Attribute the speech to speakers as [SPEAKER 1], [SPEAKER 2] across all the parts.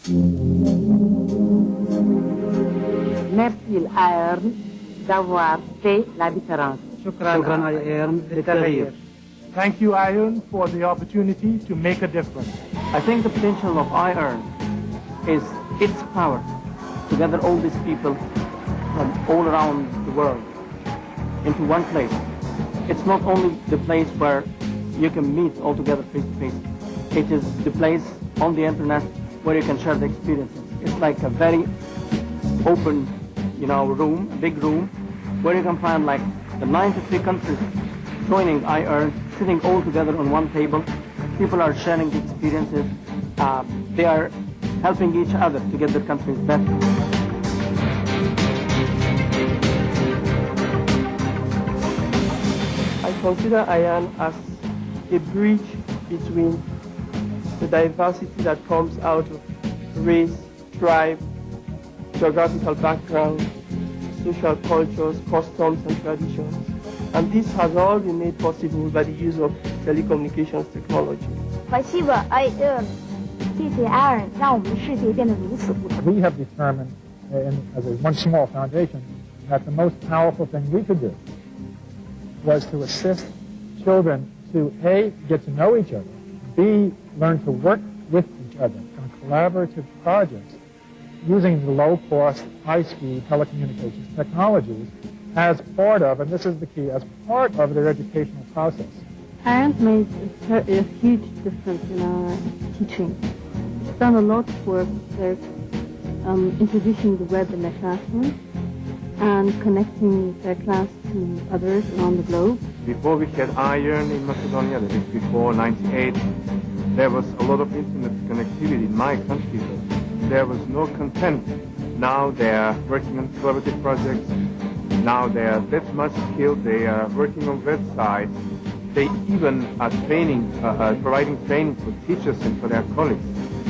[SPEAKER 1] Merci iEARN d'avoir fait la différence.
[SPEAKER 2] شكرا iEARN للتغيير.
[SPEAKER 3] Thank you, iEARN, for the opportunity to make a difference.
[SPEAKER 2] I think the potential of iEARN is its power to gather all these people from all around the world into one place. It's not only the place where you can meet all together face to face. It is the place on the internet where you can share the experiences. It's like a very open, room, a big room, where you can find like the 93 countries joining iEARN, sitting all together on one table. People are sharing the experiences. They are helping each other to get their countries better.
[SPEAKER 4] I consider iEARN as a bridge between the diversity that comes out of race, tribe, geographical background, social cultures, customs, and traditions. And this has all been made possible by the use of telecommunications technology.
[SPEAKER 5] 感谢iEARN，谢谢iEARN，让我们的世界变得如此不同。
[SPEAKER 6] We have determined, as a one small foundation, that the most powerful thing we could do was to assist children to A, get to know each other, B, learn to work with each other on collaborative projects using the low-cost, high-speed telecommunications technologies as part of, and this is the key, as part of their educational process.
[SPEAKER 1] iEARN made a huge difference in our teaching. We've done a lot of work there, introducing the web in their classroom and connecting their class to others around the globe.
[SPEAKER 7] Before we had iEARN in Macedonia, that is before '98, there was a lot of internet connectivity in my country, but there was no content. Now they are working on collaborative projects. Now they are that much skilled. They are working on websites. They even are providing training for teachers and for their colleagues.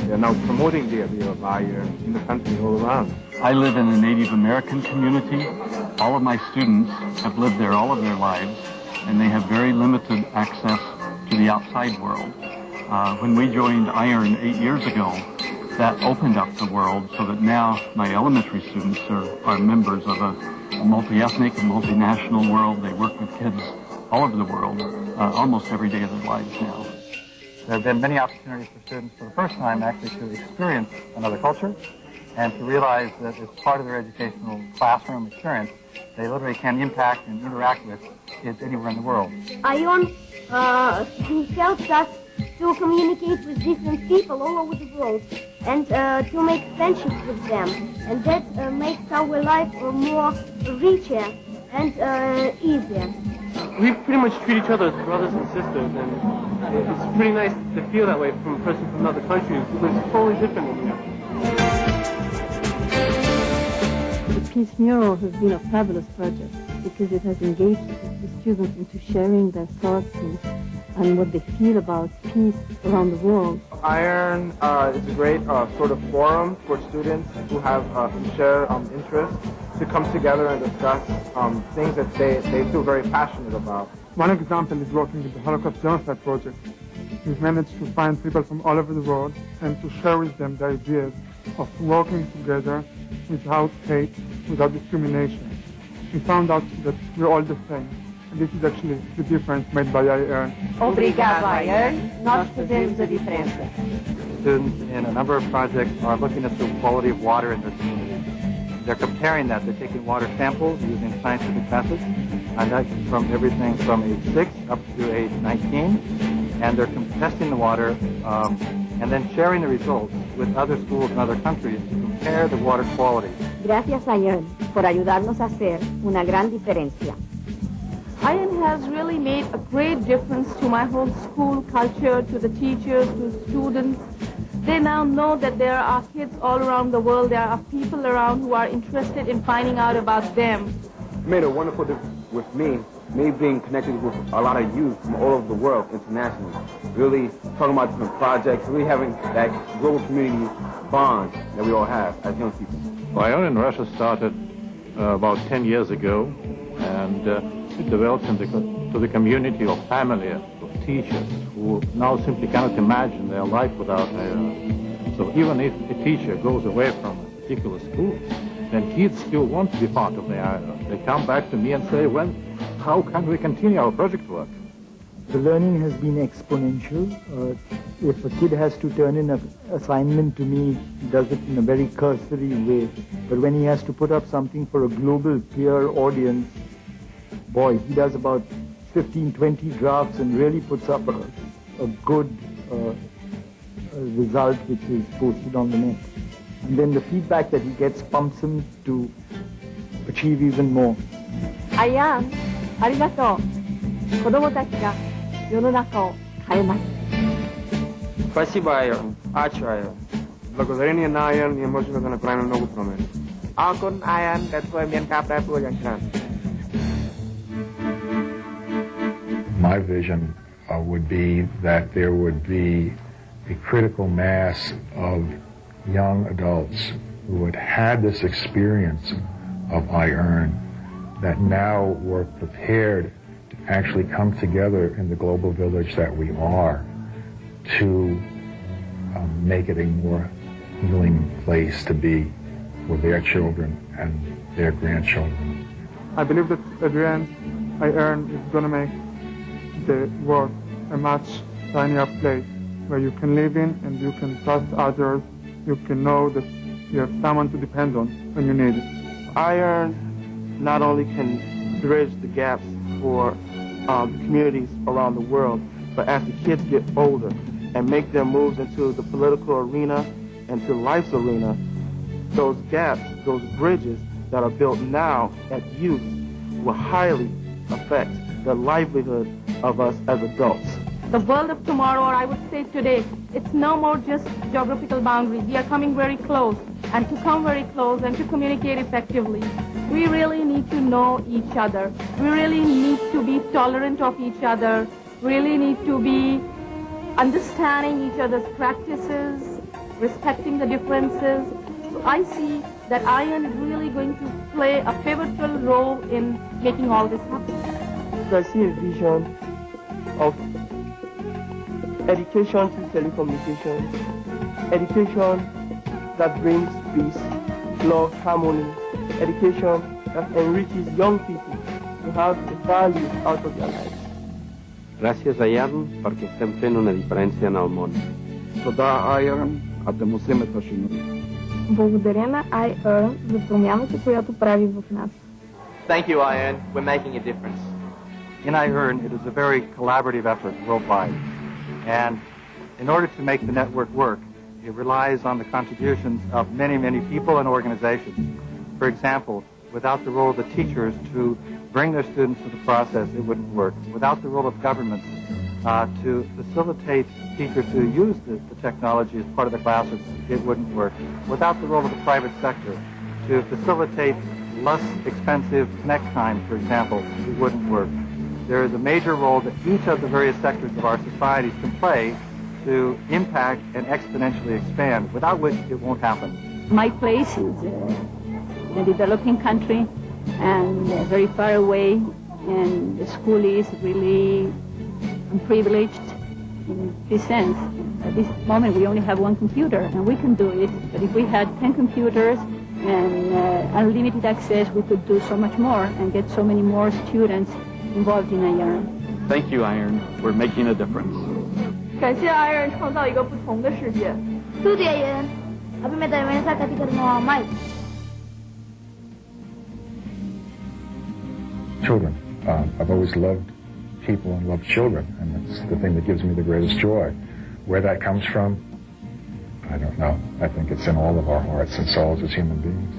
[SPEAKER 7] They are now promoting the idea of iEARN in the country all around.
[SPEAKER 8] I live in a Native American community. All of my students have lived there all of their lives, and they have very limited access to the outside world. When we joined iEARN 8 years ago, that opened up the world so that now my elementary students are members of a multi-ethnic and multinational world. They work with kids all over the world, almost every day of their lives now.
[SPEAKER 9] There have been many opportunities for students for the first time actually to experience another culture and to realize that as part of their educational classroom experience, they literally can impact and interact with kids anywhere in the world.
[SPEAKER 5] iEARN helps us to communicate with different people all over the world and to make friendships with them. And that makes our life more richer and easier.
[SPEAKER 4] We pretty much treat each other as brothers and sisters, and it's pretty nice to feel that way from a person from another country because it's totally different than here.
[SPEAKER 1] The Peace Mural has been a fabulous project because it has engaged the students into sharing their thoughts and what they feel about peace around the world.
[SPEAKER 7] iEARN is a great sort of forum for students who have shared interests to come together and discuss things that they feel very passionate about.
[SPEAKER 3] One example is working with the Holocaust Genocide Project. We've managed to find people from all over the world and to share with them the ideas of working together without hate, without discrimination. We found out that we're all the same. And this is actually the difference made by iEARN.
[SPEAKER 1] Obrigado, iEARN. Nós fazemos a diferença.
[SPEAKER 9] Students in a number of projects are looking at the quality of water in their communities. They're comparing that. They're taking water samples using scientific methods, and that's from everything from age 6 up to age 19. And they're testing the water and then sharing the results with other schools in other countries to compare the water quality.
[SPEAKER 5] Gracias iEARN por ayudarnos a hacer una gran diferencia.
[SPEAKER 10] iEARN has really made a great difference to my whole school culture, to the teachers, to students. They now know that there are kids all around the world, there are people around who are interested in finding out about them.
[SPEAKER 7] It made a wonderful difference with me being connected with a lot of youth from all over the world internationally. Really talking about different projects, really having that global community bond that we all have as young people.
[SPEAKER 11] iEARN in Russia started about 10 years ago, and it developed into the community of family, of teachers, who now simply cannot imagine their life without iEARN. So even if a teacher goes away from a particular school, then kids still want to be part of the iEARN. They come back to me and say, well, how can we continue our project work?
[SPEAKER 12] The learning has been exponential. If a kid has to turn in an assignment to me, he does it in a very cursory way. But when he has to put up something for a global peer audience, boy, he does about 15, 20 drafts and really puts up a good result which is posted on the net. And then the feedback that he gets pumps him to achieve even more.
[SPEAKER 10] iEARN ありがとう。子供たちが世の中を変えます。
[SPEAKER 4] Спасибо, iEARN. iEARN.
[SPEAKER 7] Благодарение на iEARN ние можем да направим много промени.
[SPEAKER 4] អរគុណ iEARN ដែលធ្វើឲ្យមានការប្រែប្រួលយ៉ាងច្រើន
[SPEAKER 13] My vision would be that there would be a critical mass of young adults who had had this experience of iEARN that now were prepared to actually come together in the global village that we are to make it a more healing place to be for their children and their grandchildren.
[SPEAKER 3] I believe that at the end, iEARN is going to make the world a much tinier place where you can live in and you can trust others. You can know that you have someone to depend on when you need it.
[SPEAKER 4] iEARN not only can bridge the gaps for communities around the world, but as the kids get older and make their moves into the political arena and to life's arena, those gaps, those bridges that are built now at youth will highly affect the livelihood of us as adults.
[SPEAKER 10] The world of tomorrow, or I would say today, it's no more just geographical boundaries. We are coming very close. And to come very close and to communicate effectively, we really need to know each other. We really need to be tolerant of each other. Really need to be understanding each other's practices, respecting the differences. So I see that iEARN is really going to play a pivotal role in making all this happen.
[SPEAKER 4] I see a vision of education through telecommunications, education that brings peace, love, harmony, education that enriches young people to have the value out of their lives.
[SPEAKER 14] Gràcies a iEARN perquè estem fent una diferència en el món.
[SPEAKER 15] תודה iEARN, אתם עושים את השינוי.
[SPEAKER 10] Благодаря на iEARN за промяната, която прави в нас.
[SPEAKER 2] Thank you, iEARN. We're making a difference.
[SPEAKER 9] In iEARN, it is a very collaborative effort worldwide. And in order to make the network work, it relies on the contributions of many, many people and organizations. For example, without the role of the teachers to bring their students to the process, it wouldn't work. Without the role of governments to facilitate teachers to use the technology as part of the classroom, it wouldn't work. Without the role of the private sector to facilitate less expensive connect time, for example, it wouldn't work. There is a major role that each of the various sectors of our societies can play to impact and exponentially expand, without which it won't happen.
[SPEAKER 16] My place is in a developing country and very far away, and the school is really unprivileged in this sense. At this moment we only have one computer and we can do it, but if we had 10 computers and unlimited access, we could do so much more and get so many more students involved in iEARN.
[SPEAKER 8] Thank you, iEARN. We're making a difference.
[SPEAKER 10] 感谢 iEARN 创造一个不同的世界。
[SPEAKER 5] Studi iEARN, abbiamo dato una sacca di carno mai.
[SPEAKER 13] Children. I've always loved people and loved children, and it's the thing that gives me the greatest joy. Where that comes from, I don't know. I think it's in all of our hearts and souls as human beings.